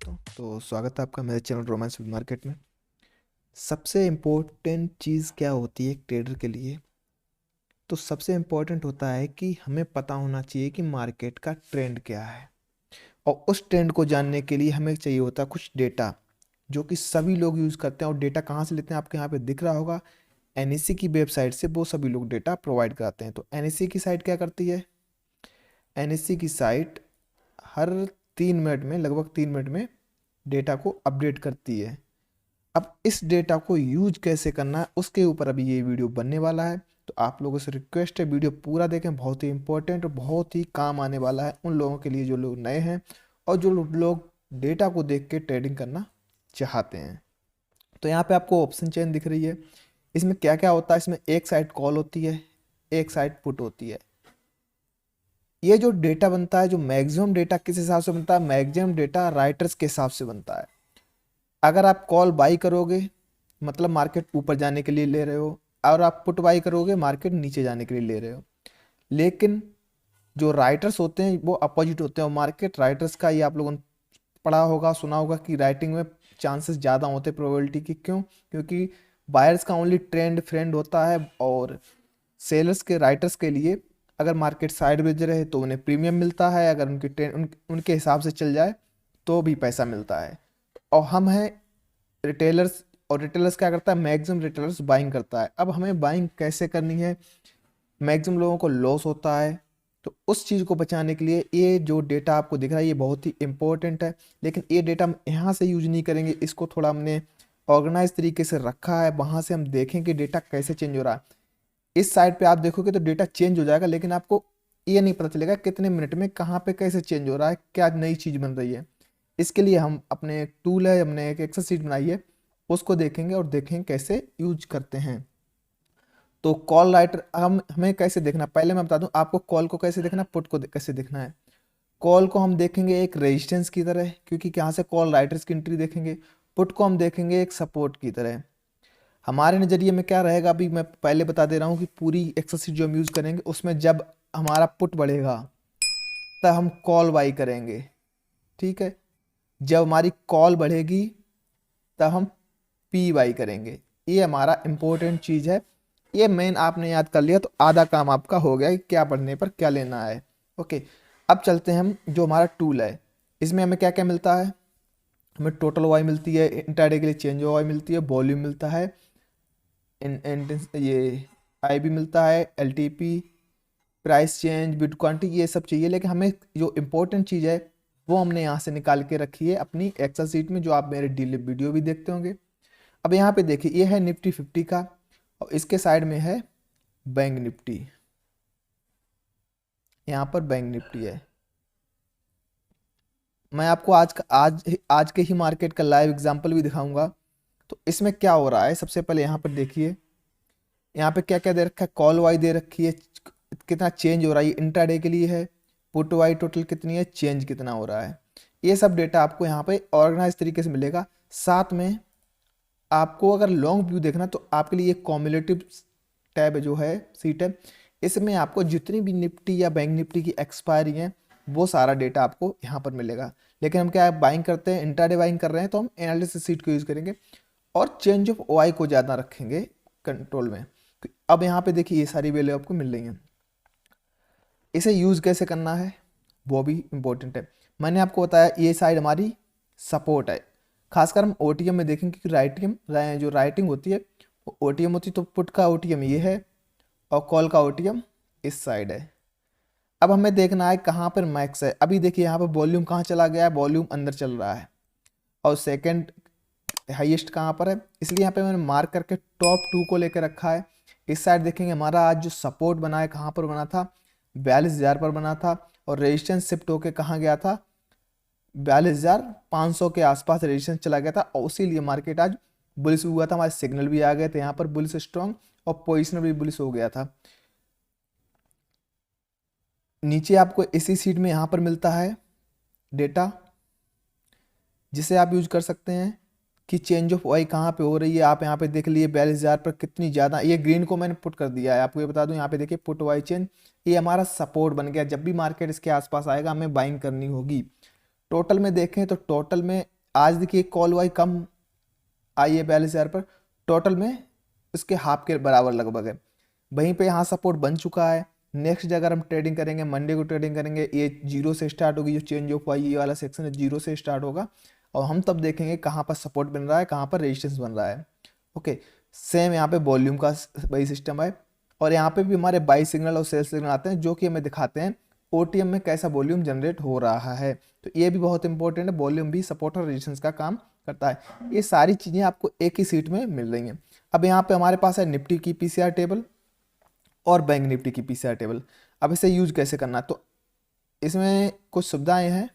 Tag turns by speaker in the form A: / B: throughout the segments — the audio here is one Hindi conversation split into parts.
A: दोस्तों, तो स्वागत है आपका मेरे चैनल रोमांस विद मार्केट में। सबसे इम्पोर्टेंट चीज़ क्या होती है एक ट्रेडर के लिए? तो सबसे इम्पोर्टेंट होता है कि हमें पता होना चाहिए कि मार्केट का ट्रेंड क्या है, और उस ट्रेंड को जानने के लिए हमें चाहिए होता है कुछ डेटा, जो कि सभी लोग यूज़ करते हैं। और डेटा कहाँ से लेते हैं? आपके यहाँ पे दिख रहा होगा, एनईसी की वेबसाइट से वो सभी लोग डेटा प्रोवाइड कराते हैं। तो एनईसी की साइट क्या करती है? एनईसी की साइट हर 3 मिनट में, लगभग 3 मिनट में डेटा को अपडेट करती है। अब इस डेटा को यूज कैसे करना है उसके ऊपर अभी ये वीडियो बनने वाला है। तो आप लोगों से रिक्वेस्ट है, वीडियो पूरा देखें, बहुत ही इंपॉर्टेंट और बहुत ही काम आने वाला है उन लोगों के लिए जो लोग नए हैं और जो लोग डेटा को देख के ट्रेडिंग करना चाहते हैं। तो यहाँ पे आपको ऑप्शन चेन दिख रही है। इसमें क्या क्या होता है? इसमें एक साइड कॉल होती है, एक साइड पुट होती है। ये जो डेटा बनता है, जो मैक्सिमम डेटा किस हिसाब से बनता है? मैक्सिमम डेटा राइटर्स के हिसाब से बनता है। अगर आप कॉल बाई करोगे मतलब मार्केट ऊपर जाने के लिए ले रहे हो, और आप पुट बाई करोगे मार्केट नीचे जाने के लिए ले रहे हो। लेकिन जो राइटर्स होते हैं वो अपोजिट होते हैं। और मार्केट राइटर्स का ये आप लोगों ने पढ़ा होगा, सुना होगा कि राइटिंग में चांसेस ज़्यादा होते हैं प्रोबेबिलिटी की। क्यों? क्योंकि बायर्स का ओनली ट्रेंड फ्रेंड होता है, और सेलर्स के, राइटर्स के लिए अगर मार्केट साइडवेज रहे तो उन्हें प्रीमियम मिलता है, अगर उनकी ट्रेंड उनके हिसाब से चल जाए तो भी पैसा मिलता है। और हम हैं रिटेलर्स, और रिटेलर्स क्या करता है? मैक्सिमम रिटेलर्स बाइंग करता है। अब हमें बाइंग कैसे करनी है? मैक्सिमम लोगों को लॉस होता है, तो उस चीज़ को बचाने के लिए ये जो डेटा आपको दिख रहा है ये बहुत ही इंपॉर्टेंट है। लेकिन ये डेटा हम यहाँ से यूज नहीं करेंगे, इसको थोड़ा हमने ऑर्गेनाइज तरीके से रखा है, वहाँ से हम देखेंगे डेटा कैसे चेंज हो रहा है। इस साइड पे आप देखोगे तो डेटा चेंज हो जाएगा, लेकिन आपको ये नहीं पता चलेगा कितने मिनट में कहाँ पे कैसे चेंज हो रहा है, क्या नई चीज़ बन रही है। इसके लिए हम अपने एक टूल है, हमने एक एक्सेल शीट बनाई है, उसको देखेंगे और देखेंगे कैसे यूज करते हैं। तो कॉल राइटर हमें कैसे देखना, पहले मैं बता दूं आपको कॉल को कैसे देखना, पुट को कैसे देखना है। कॉल को हम देखेंगे एक रेजिस्टेंस की तरह, क्योंकि यहाँ से कॉल राइटर्स की एंट्री देखेंगे। पुट को हम देखेंगे एक सपोर्ट की तरह। हमारे नज़रिए में क्या रहेगा, अभी मैं पहले बता दे रहा हूँ कि पूरी एक्सेल शीट जो हम यूज़ करेंगे उसमें जब हमारा पुट बढ़ेगा तब हम कॉल बाई करेंगे, ठीक है। जब हमारी कॉल बढ़ेगी तब हम पी बाई करेंगे। ये हमारा इंपॉर्टेंट चीज़ है। ये मेन आपने याद कर लिया तो आधा काम आपका हो गया कि क्या पढ़ने पर क्या लेना है। ओके, अब चलते हैं हम जो हमारा टूल है, इसमें हमें क्या क्या मिलता है? हमें टोटल वाई मिलती है, इंट्राडे के लिए चेंज वाई मिलती है, वॉल्यूम मिलता है, ये आई भी मिलता है, L T P, price change, bit quantity, ये सब चाहिए। लेकिन हमें जो इम्पोर्टेंट चीज़ है वो हमने यहाँ से निकाल के रखी है अपनी एक्सेल शीट में, जो आप मेरे डेली वीडियो भी देखते होंगे। अब यहाँ पे देखिए, ये है निफ्टी 50 का, और इसके साइड में है बैंक निफ्टी। यहाँ पर बैंक निफ्टी है। मैं आपको आज के ही मार्केट का लाइव एग्जांपल भी दिखाऊंगा। तो इसमें क्या हो रहा है, सबसे पहले यहाँ पर देखिए, यहाँ पे क्या क्या दे रखा है? कॉल वाई दे रखी है, कितना चेंज हो रहा है, ये इंट्राडे के लिए है। पुट वाई टोटल कितनी है, चेंज कितना हो रहा है, ये सब डेटा आपको यहाँ पे ऑर्गेनाइज तरीके से मिलेगा। साथ में आपको अगर लॉन्ग व्यू देखना तो आपके लिए एक कॉम्युलेटिव टैब जो है, सीट है, इसमें आपको जितनी भी निफ्टी या बैंक निफ्टी की एक्सपायरी है वो सारा डेटा आपको यहाँ पर मिलेगा। लेकिन हम क्या बाइंग करते हैं, इंट्राडे बाइंग कर रहे हैं, तो हम एनालिसिस सीट को यूज़ करेंगे और चेंज ऑफ ओआई को ज़्यादा रखेंगे कंट्रोल में। तो अब यहाँ पे देखिए ये सारी वैल्यू आपको मिल रही हैं। इसे यूज़ कैसे करना है वो भी इम्पोर्टेंट है। मैंने आपको बताया ये साइड हमारी सपोर्ट है। खासकर हम ओटीएम में देखेंगे कि जो राइटिंग होती है वो ओटीएम होती है, तो पुट का ओटीएम ये है और कॉल का ओटीएम इस साइड है। अब हमें देखना है कहाँ पर मैक्स है। अभी देखिए यहाँ पर वॉल्यूम कहाँ चला गया है, वॉल्यूम अंदर चल रहा है, और सेकंड हाईएस्ट कहाँ पर है, इसलिए यहाँ पे मैंने मार्क करके टॉप 2 को लेकर रखा है। इस साइड देखेंगे हमारा आज जो सपोर्ट बना है कहाँ पर बना था, 42,000 पर बना था, और रेजिस्टेंस शिफ्ट होके कहाँ गया था, 42,500 के आसपास रेजिस्टेंस चला गया था, और उसीलिए मार्केट आज बुलिश हुआ था। हमारे सिग्नल भी आ गए थे यहाँ पर बुलिश स्ट्रॉन्ग, और पोजिशन भी बुलिश हो गया था। नीचे आपको इसी सीट में यहाँ पर मिलता है डेटा, जिसे आप यूज कर सकते हैं कि चेंज ऑफ वाई कहाँ पे हो रही है। आप यहाँ पे देख लिए 42,000 पर कितनी ज़्यादा, ये ग्रीन को मैंने पुट कर दिया है। आपको ये बता दूं, यहाँ पे देखिए पुट वाई चेंज, ये हमारा सपोर्ट बन गया। जब भी मार्केट इसके आसपास आएगा हमें बाइंग करनी होगी। टोटल में देखें तो टोटल में आज देखिए कॉल वाई कम आई है 42,000 पर, टोटल में इसके हाफ के बराबर लगभग है। वहीं पे यहाँ सपोर्ट बन चुका है। नेक्स्ट अगर हम ट्रेडिंग करेंगे, मंडे को ट्रेडिंग करेंगे, ये जीरो से स्टार्ट होगी, जो चेंज ऑफ वाई ये वाला सेक्शन है जीरो से स्टार्ट होगा, और हम तब देखेंगे कहाँ पर सपोर्ट बन रहा है, कहाँ पर रेजिस्टेंस बन रहा है। ओके, सेम यहाँ पे वॉल्यूम का वही सिस्टम है, और यहाँ पे भी हमारे बाई सिग्नल और सेल सिग्नल आते हैं, जो कि हमें दिखाते हैं ओटीएम में कैसा वॉल्यूम जनरेट हो रहा है। तो ये भी बहुत इंपॉर्टेंट है, वॉल्यूम भी सपोर्ट और रेजिस्टेंस का काम करता है। ये सारी चीज़ें आपको एक ही सीट में मिल रही हैं। अब यहाँ पे हमारे पास है निफ्टी की पीसीआर टेबल और बैंक निफ्टी की पीसीआर टेबल। अब इसे यूज कैसे करना है, तो इसमें कुछ सुविधाएं हैं।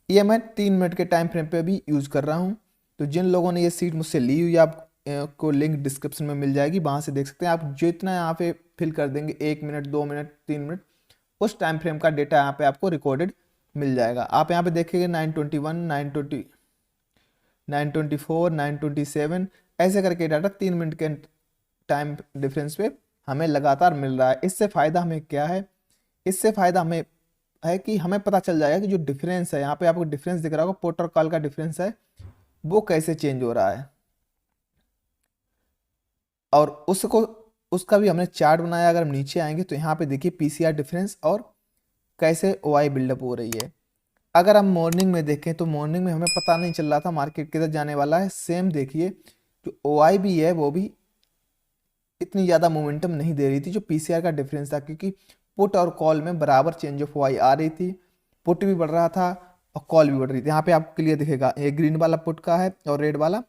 A: ये मैं 3 मिनट के टाइम फ्रेम पे भी यूज़ कर रहा हूँ। तो जिन लोगों ने ये सीट मुझसे ली हुई, आपको लिंक डिस्क्रिप्शन में मिल जाएगी, वहाँ से देख सकते हैं। आप जितना यहाँ पे फिल कर देंगे 1 मिनट 2 मिनट 3 मिनट, उस टाइम फ्रेम का डेटा यहाँ पे आपको रिकॉर्डेड मिल जाएगा। आप यहाँ पे देखेंगे 921 920 924 927 ऐसे करके डाटा 3 मिनट के टाइम डिफरेंस पे हमें लगातार मिल रहा है। इससे फ़ायदा हमें क्या है, इससे फ़ायदा हमें है कि हमें पता चल जाएगा कि जो डिफरेंस है, यहाँ पे आपको डिफरेंस दिख रहा होगा, पुट और कॉल का डिफरेंस है, वो कैसे चेंज हो रहा है। और उसका भी हमने चार्ट बनाया। अगर हम नीचे आएंगे तो यहाँ पे देखिए पीसीआर डिफरेंस और कैसे ओआई बिल्डअप हो रही है। अगर हम मॉर्निंग में देखें तो मॉर्निंग में हमें पता नहीं चल रहा था मार्केट किधर जाने वाला है। सेम देखिए जो ओआई भी है वो भी इतनी ज़्यादा मोमेंटम नहीं दे रही थी, जो पीसीआर का डिफरेंस था, क्योंकि पुट और कॉल में बराबर चेंज ऑफ ओआई आ रही थी। पुट भी बढ़ रहा था और कॉल भी बढ़ रही थी। यहाँ पे आपको क्लियर दिखेगा, ये ग्रीन वाला पुट का है और रेड वाला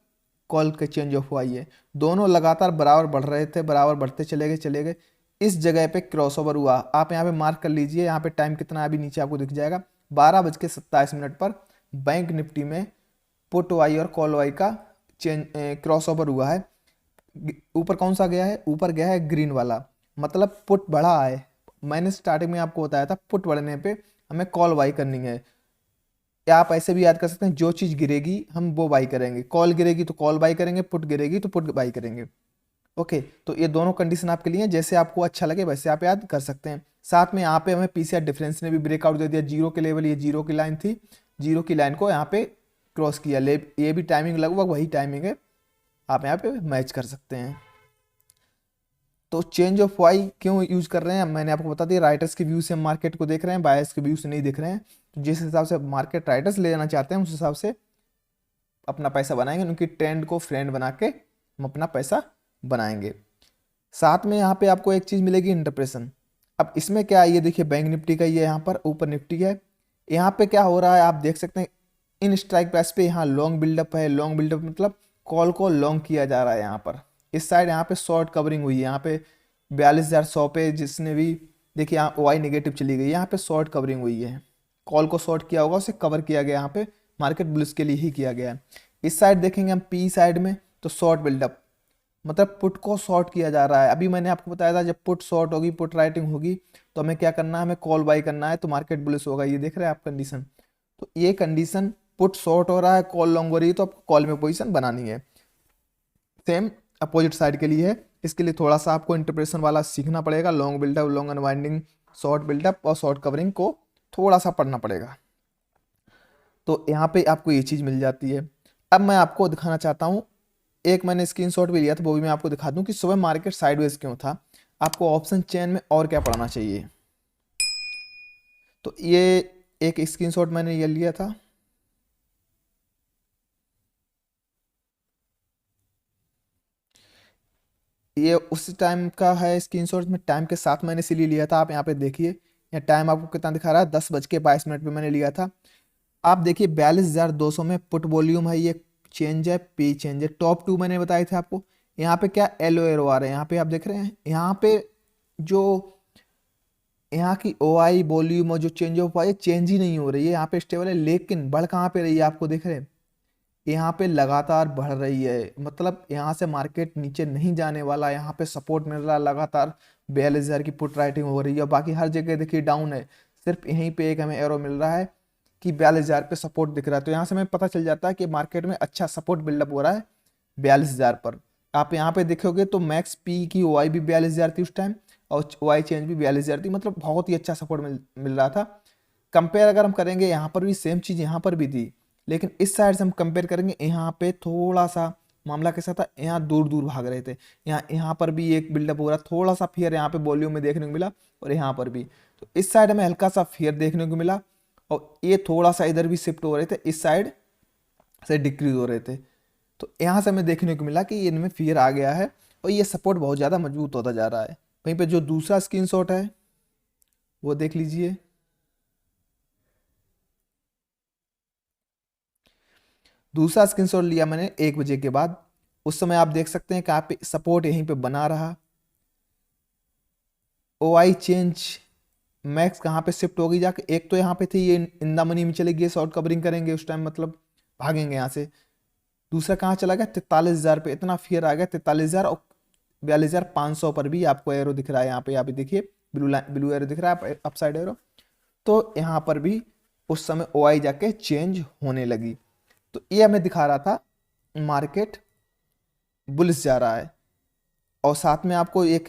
A: कॉल के चेंज ऑफ ओआई है। दोनों लगातार बराबर बढ़ रहे थे, बराबर बढ़ते चले गए। इस जगह पे क्रॉसओवर हुआ। आप यहाँ पे मार्क कर लीजिए, यहाँ पे टाइम कितना है अभी नीचे आपको दिख जाएगा, 12:27 पर बैंक निफ्टी में पुट वाई और कॉल वाई का चेंज क्रॉसओवर हुआ है। ऊपर कौन सा गया है, ऊपर गया है ग्रीन वाला, मतलब पुट बढ़ा है। मैंने स्टार्टिंग में आपको बताया था पुट बढ़ने पे हमें कॉल बाई करनी है, या आप ऐसे भी याद कर सकते हैं, जो चीज़ गिरेगी हम वो बाई करेंगे, कॉल गिरेगी तो कॉल बाई करेंगे, पुट गिरेगी तो पुट बाई करेंगे। ओके, तो ये दोनों कंडीशन आपके लिए हैं, जैसे आपको अच्छा लगे वैसे आप याद कर सकते हैं। साथ में यहाँ पे हमें पीसीआर डिफरेंस ने भी ब्रेकआउट दे दिया, जीरो के लेवल, ये जीरो की लाइन थी, जीरो की लाइन को यहाँ पे क्रॉस किया। ये भी टाइमिंग लगभग वही टाइमिंग है, आप यहाँ पे मैच कर सकते हैं। तो चेंज ऑफ वाई क्यों यूज कर रहे हैं, मैंने आपको बता दिया। राइटर्स के व्यू से हम मार्केट को देख रहे हैं, बायर्स के व्यू से नहीं देख रहे हैं। तो जिस हिसाब से मार्केट राइटर्स ले जाना चाहते हैं, उस हिसाब से अपना पैसा बनाएंगे, उनकी ट्रेंड को फ्रेंड बना के हम अपना पैसा बनाएंगे। साथ में यहाँ पे आपको एक चीज़ मिलेगी, इंटरप्रेशन। अब इसमें क्या है, ये देखिए बैंक निफ्टी का, ये यहाँ पर ऊपर निफ्टी है। यहाँ पे क्या हो रहा है आप देख सकते हैं, इन स्ट्राइक प्राइस पे यहाँ लॉन्ग बिल्डअप है। लॉन्ग बिल्डअप मतलब कॉल को लॉन्ग किया जा रहा है। यहाँ पर इस साइड यहाँ पे शॉर्ट कवरिंग हुई है, यहाँ पे 42,100 पे, जिसने भी देखिए यहाँ वाई नेगेटिव चली गई, यहाँ पे शॉर्ट कवरिंग हुई है। कॉल को शॉर्ट किया होगा, उसे कवर किया गया, यहाँ पे मार्केट बुलिश के लिए ही किया गया है। इस साइड देखेंगे हम पी साइड में तो शॉर्ट बिल्डअप, मतलब पुट को शॉर्ट किया जा रहा है। अभी मैंने आपको बताया था जब पुट शॉर्ट होगी, पुट राइटिंग होगी, तो हमें क्या करना है, हमें कॉल बाई करना है, तो मार्केट बुलिश होगा। ये देख रहे हैं आप कंडीशन, तो ये कंडीशन पुट शॉर्ट हो रहा है, कॉल लॉन्ग हो रही है, तो आपको कॉल में पोजीशन बनानी है। सेम अपोजिट साइड के लिए है। इसके लिए थोड़ा सा आपको इंटरप्रेशन वाला सीखना पड़ेगा, long buildup, long unwinding, short buildup और शॉर्ट कवरिंग को थोड़ा सा पढ़ना पड़ेगा। तो यहाँ पे आपको ये चीज़ मिल जाती है। अब मैं आपको दिखाना चाहता हूँ, एक मैंने स्क्रीनशॉट भी लिया था, वो भी मैं आपको दिखा दूँ कि सुबह मार्केट साइडवेज क्यों था। आपको ऑप्शन चेन में और क्या पढ़ना चाहिए, तो ये एक स्क्रीनशॉट मैंने ये लिया था। ये उस टाइम का है स्क्रीनशॉट में, टाइम के साथ मैंने इसीलिए लिया था। आप यहाँ पे देखिए, यहाँ टाइम आपको कितना दिखा रहा है, 10:22 पे मैंने लिया था। आप देखिए 42,200 में पुट वॉल्यूम है, ये चेंज है, पी चेंज है। टॉप टू मैंने बताए थे आपको। यहाँ पे क्या एलो एरो आ रहे हैं, यहाँ पे आप देख रहे हैं, यहाँ पे जो यहाँ की ओ आई वॉल्यूम और जो चेंज ऑफ आई चेंज ही नहीं हो रही है, यहाँ पे स्टेबल है। लेकिन बढ़ कहाँ पे रही है आपको देख रहे हैं, यहाँ पे लगातार बढ़ रही है, मतलब यहाँ से मार्केट नीचे नहीं जाने वाला। यहाँ पे सपोर्ट मिल रहा है लगातार, 42,000 की पुट राइटिंग हो रही है। बाकी हर जगह देखिए डाउन है, सिर्फ यहीं पे एक हमें एरो मिल रहा है कि 42,000 पे सपोर्ट दिख रहा है। तो यहाँ से हमें पता चल जाता है कि मार्केट में अच्छा सपोर्ट बिल्डअप हो रहा है 42,000 पर। आप यहाँ पे देखोगे तो मैक्स पी की ओ आई भी 42,000 थी उस टाइम, और ओ आई चेंज भी 42,000 थी, मतलब बहुत ही अच्छा सपोर्ट मिल रहा था। कंपेयर अगर हम करेंगे, यहाँ पर भी सेम चीज़ यहाँ पर भी थी, लेकिन इस साइड से हम कंपेयर करेंगे, यहाँ पे थोड़ा सा मामला कैसा था, यहाँ दूर दूर भाग रहे थे, यहाँ यहाँ पर भी एक बिल्डअप हो रहा, थोड़ा सा फियर यहाँ पे वॉल्यूम में देखने को मिला, और यहाँ पर भी। तो इस साइड में हल्का सा फियर देखने को मिला, और ये थोड़ा सा इधर भी शिफ्ट हो रहे थे, इस साइड से डिक्रीज हो रहे थे। तो यहाँ से हमें देखने को मिला कि इनमें फियर आ गया है, और ये सपोर्ट बहुत ज़्यादा मजबूत होता जा रहा है। वहीं पे जो दूसरा स्क्रीनशॉट है वो देख लीजिए। दूसरा स्क्रीनशॉट लिया मैंने 1 बजे के बाद। उस समय आप देख सकते हैं कि आप सपोर्ट यहीं पे बना रहा। OI चेंज मैक्स कहाँ पे शिफ्ट होगी जाके, एक तो यहाँ पे थी, ये इन द मनी में चली गई, शॉर्ट कवरिंग करेंगे उस टाइम, मतलब भागेंगे यहाँ से। दूसरा कहाँ चला गया, 43,000 पे, इतना फियर आ गया 43,000, और 42,500 पर भी आपको एरो दिख रहा है, यहाँ पे देखिए ब्लू एरो दिख रहा है, अपसाइड एरो। तो यहाँ पर भी उस समय OI जाके चेंज होने लगी। तो ये हमें दिखा रहा था मार्केट बुलिश जा रहा है। और साथ में आपको एक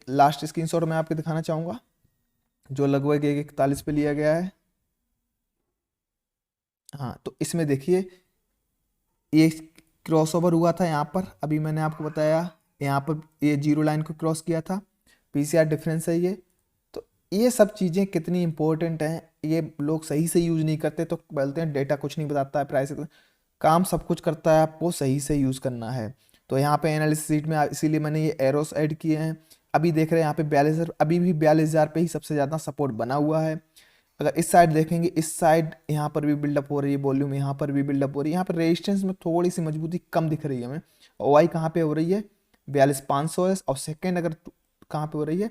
A: लास्ट स्क्रीनशॉट मैं आपको दिखाना चाहूँगा, जो लगभग 41 पे लिया गया है। हाँ, तो इसमें देखिए ये क्रॉसओवर हुआ था यहाँ पर, अभी मैंने आपको बताया यहाँ पर ये जीरो लाइन को क्रॉस किया था, PCR डिफरेंस है ये। तो ये सब चीज़ें कितनी इंपॉर्टेंट हैं, ये लोग सही से यूज़ नहीं करते, तो बोलते हैं डेटा कुछ नहीं बताता है, प्राइस काम सब कुछ करता है, आपको सही से यूज़ करना है। तो यहाँ पे एनालिसिस शीट में इसीलिए मैंने ये एरोस ऐड किए हैं। अभी देख रहे हैं यहाँ पे 42,000, अभी भी 42,000 पे ही सबसे ज़्यादा सपोर्ट बना हुआ है। अगर इस साइड देखेंगे, इस साइड यहाँ पर भी बिल्डअप हो रही है वॉल्यूम, यहाँ पर भी बिल्डअप हो रही है, यहाँ पर रेजिस्टेंस में थोड़ी सी मजबूती कम दिख रही है हमें। OI कहाँ पे हो रही है, 42,500 है, और सेकेंड अगर कहाँ पे हो रही है,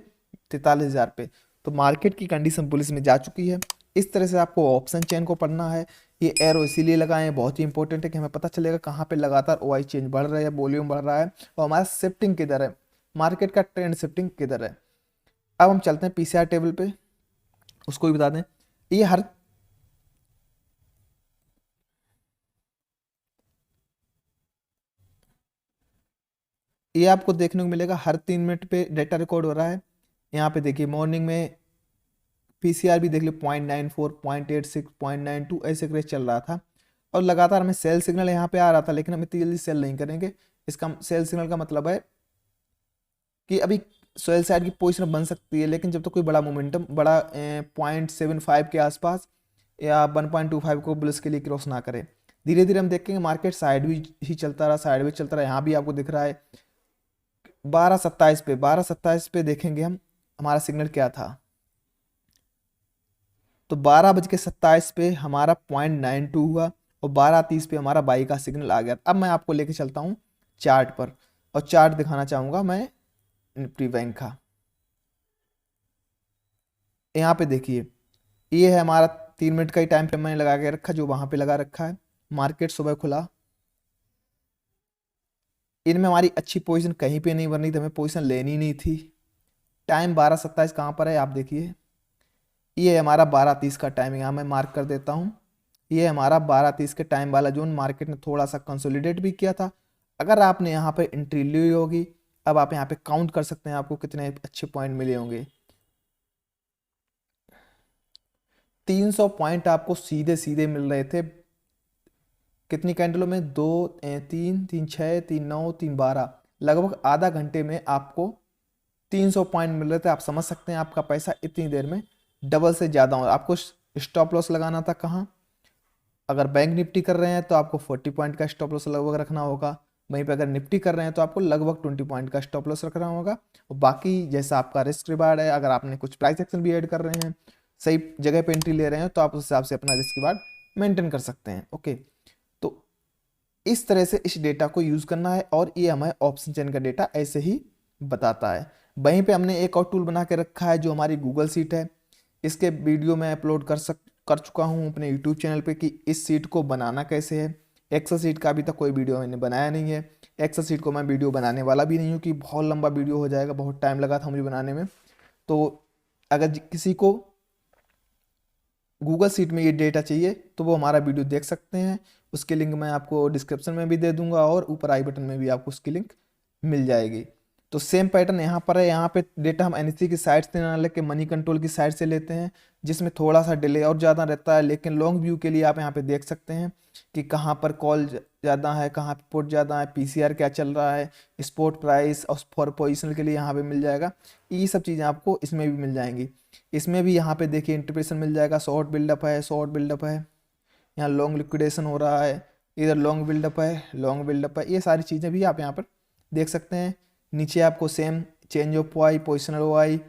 A: 43,000 पे। तो मार्केट की कंडीशन पुलिस में जा चुकी है। इस तरह से आपको ऑप्शन चेन को पढ़ना है। ये एरो इसीलिए लगाए हैं, बहुत ही इंपॉर्टेंट है कि हमें पता चलेगा कहाँ पे लगातार OI चेंज बढ़ रहा है, वॉल्यूम बढ़ रहा है, और हमारा शिफ्टिंग किधर है, मार्केट का ट्रेंड शिफ्टिंग किधर है। अब हम चलते हैं PCR टेबल पे, उसको भी बता दें। ये हर ये आपको देखने को मिलेगा हर 3 मिनट पे डेटा रिकॉर्ड हो रहा है। यहाँ पे देखिए मॉर्निंग में PCR भी देख लो, 0.94, 0.86, 0.92 ऐसे क्रेज चल रहा था, और लगातार हमें सेल सिग्नल यहाँ पे आ रहा था, लेकिन हम इतनी जल्दी सेल नहीं करेंगे। इसका सेल सिग्नल का मतलब है कि अभी सेल साइड की पोजिशन बन सकती है, लेकिन जब तक कोई बड़ा मोमेंटम, बड़ा 0.75 के आसपास या 1.25 को बुलिश के लिए क्रॉस ना करे, धीरे धीरे हम देखेंगे मार्केट साइड भी ही चलता रहा, साइड भी चलता रहा। यहाँ भी आपको दिख रहा है 12:27 पे देखेंगे हम, हमारा सिग्नल क्या था। तो 12:27 पे हमारा 0.92 हुआ, और 12:30 पे हमारा बाई का सिग्नल आ गया। अब मैं आपको लेके चलता हूँ चार्ट पर, और चार्ट दिखाना चाहूँगा मैं निफ्टी बैंक का। यहाँ पे देखिए, ये है हमारा 3 मिनट का ही टाइम फ्रेम मैंने लगा के रखा, जो वहाँ पे लगा रखा है। मार्केट सुबह खुला, इनमें हमारी अच्छी पोजीशन कहीं पे नहीं बनी थी, हमें पोजीशन लेनी नहीं थी। टाइम 12:27 कहाँ पर है आप देखिए, ये हमारा 12:30 का टाइम, यहाँ मैं मार्क कर देता हूँ। ये हमारा 12:30 के टाइम वाला जोन, मार्केट ने थोड़ा सा कंसोलिडेट भी किया था। अगर आपने यहाँ पे एंट्री ली होगी, अब आप यहाँ पे काउंट कर सकते हैं आपको कितने अच्छे पॉइंट मिले होंगे। 300 पॉइंट आपको सीधे सीधे मिल रहे थे। कितनी कैंडलों में, 2 3 3 6 3 9 3 12, लगभग आधा घंटे में आपको 300 पॉइंट मिल रहे थे। आप समझ सकते हैं आपका पैसा इतनी देर में डबल से ज़्यादा हो। आपको स्टॉप लॉस लगाना था कहाँ, अगर बैंक निफ्टी कर रहे हैं तो आपको 40 पॉइंट का स्टॉप लॉस लगभग रखना होगा। वहीं पे अगर निफ्टी कर रहे हैं तो आपको लगभग 20 पॉइंट का स्टॉप लॉस रखना होगा। और बाकी जैसा आपका रिस्क रिवार्ड है, अगर आपने कुछ प्राइस एक्शन भी ऐड कर रहे हैं, सही जगह पे एंट्री ले रहे हैं, तो आप उस हिसाब से अपना रिस्क रिवार्ड मेंटेन कर सकते हैं। ओके, तो इस तरह से इस डेटा को यूज़ करना है, और ये हमें ऑप्शन चेन का डेटा ऐसे ही बताता है। वहीं पे हमने एक और टूल बना के रखा है जो हमारी गूगल सीट है। इसके वीडियो मैं अपलोड कर चुका हूँ अपने यूट्यूब चैनल पे कि इस सीट को बनाना कैसे है। एक्सेल सीट का अभी तक कोई वीडियो मैंने बनाया नहीं है। एक्सेल सीट को मैं वीडियो बनाने वाला भी नहीं हूँ कि बहुत लंबा वीडियो हो जाएगा, बहुत टाइम लगा था मुझे बनाने में। तो अगर किसी को गूगल सीट में ये डेटा चाहिए तो वो हमारा वीडियो देख सकते हैं। उसकी लिंक मैं आपको डिस्क्रिप्शन में भी दे दूंगा, और ऊपर आई बटन में भी आपको उसकी लिंक मिल जाएगी। तो सेम पैटर्न यहाँ पर है। यहाँ पे डेटा हम एनएससी की साइड से ना लेके मनी कंट्रोल की साइड से लेते हैं, जिसमें थोड़ा सा डिले और ज़्यादा रहता है। लेकिन लॉन्ग व्यू के लिए आप यहाँ पे देख सकते हैं कि कहाँ पर कॉल ज़्यादा है, कहाँ पे पुट ज़्यादा है, पीसीआर क्या चल रहा है, स्पॉट प्राइस और फॉर पोजिशनल के लिए यहाँ पे मिल जाएगा। ये सब चीज़ें आपको इसमें भी मिल जाएंगी। इसमें भी यहाँ पे देखिए इंटरप्रेशन मिल जाएगा, शॉर्ट बिल्डअप है, शॉर्ट बिल्डअप है, यहाँ लॉन्ग लिक्विडेशन हो रहा है, इधर लॉन्ग बिल्डअप है, लॉन्ग बिल्डअप है। ये सारी चीज़ें भी आप यहाँ पर देख सकते हैं। नीचे आपको same change of Y, positional Y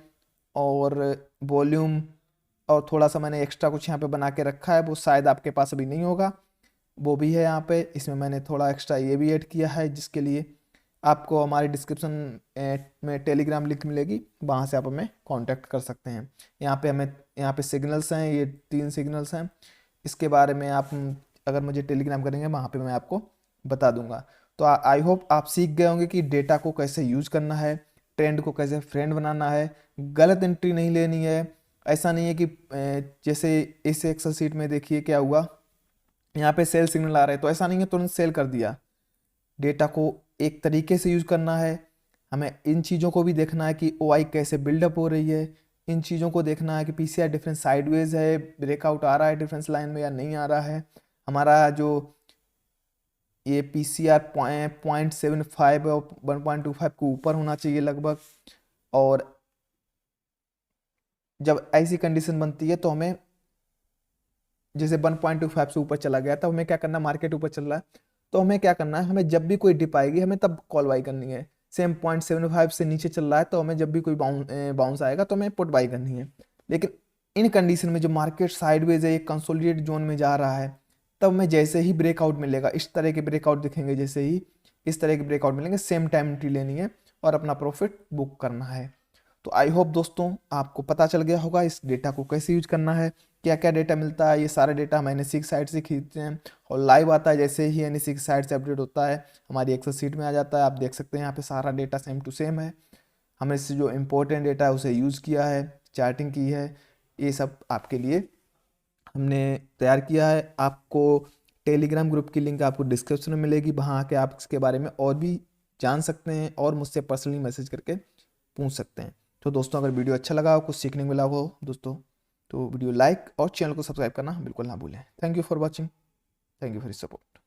A: और वॉल्यूम और थोड़ा सा मैंने एक्स्ट्रा कुछ यहाँ पे बना के रखा है, वो शायद आपके पास अभी नहीं होगा, वो भी है यहाँ पे। इसमें मैंने थोड़ा एक्स्ट्रा ये भी ऐड किया है, जिसके लिए आपको हमारे डिस्क्रिप्शन में टेलीग्राम लिंक मिलेगी, वहाँ से आप हमें कांटेक्ट कर सकते हैं। यहाँ पे सिग्नल्स हैं, ये 3 सिग्नल्स हैं। इसके बारे में आप अगर मुझे टेलीग्राम करेंगे वहाँ पे मैं आपको बता दूंगा। तो आई होप आप सीख गए होंगे कि डेटा को कैसे यूज करना है, ट्रेंड को कैसे फ्रेंड बनाना है, गलत एंट्री नहीं लेनी है। ऐसा नहीं है कि जैसे इस एक्सेल शीट में देखिए क्या हुआ, यहाँ पे सेल सिग्नल आ रहे हैं, तो ऐसा नहीं है तुरंत सेल कर दिया। डेटा को एक तरीके से यूज करना है। हमें इन चीज़ों को भी देखना है कि ओआई कैसे बिल्डअप हो रही है, इन चीज़ों को देखना है कि पीसीआर डिफरेंस साइडवेज है, ब्रेकआउट आ रहा है डिफरेंस लाइन में या नहीं आ रहा है। हमारा जो ये पीसीआर 0.75 और 1.25 के ऊपर होना चाहिए लगभग। और जब ऐसी कंडीशन बनती है तो हमें जैसे 1.25 से ऊपर चला गया, तब हमें क्या करना, मार्केट ऊपर चल रहा है तो हमें क्या करना है, हमें जब भी कोई डिप आएगी हमें तब कॉल बाई करनी है। सेम 0.75 से नीचे चल रहा है तो हमें जब भी कोई बाउंस आएगा तो हमें पुट बाई करनी है। लेकिन इन कंडीशन में जो मार्केट साइडवेज है, एक कंसोलिडेट जोन में जा रहा है, तब हमें जैसे ही ब्रेकआउट मिलेगा, इस तरह के ब्रेकआउट दिखेंगे, जैसे ही इस तरह के ब्रेकआउट मिलेंगे, सेम टाइम एंट्री लेनी है और अपना प्रॉफिट बुक करना है। तो आई होप दोस्तों आपको पता चल गया होगा इस डेटा को कैसे यूज करना है, क्या क्या डेटा मिलता है। ये सारा डेटा हम एनएससी की साइट से खरीदते हैं और लाइव आता है, जैसे ही एनएससी की साइट से अपडेट होता है हमारी एक्सेल शीट में आ जाता है। आप देख सकते हैं यहाँ पे सारा डेटा सेम टू सेम है। हमने इससे जो इम्पोर्टेंट डेटा है उसे यूज़ किया है, चार्टिंग की है, ये सब आपके लिए हमने तैयार किया है। आपको टेलीग्राम ग्रुप की लिंक आपको डिस्क्रिप्शन में मिलेगी, वहाँ आके आप इसके बारे में और भी जान सकते हैं और मुझसे पर्सनली मैसेज करके पूछ सकते हैं। तो दोस्तों अगर वीडियो अच्छा लगा हो, कुछ सीखने को मिला हो दोस्तों, तो वीडियो लाइक और चैनल को सब्सक्राइब करना बिल्कुल ना भूलें। Thank you for watching, thank you for support.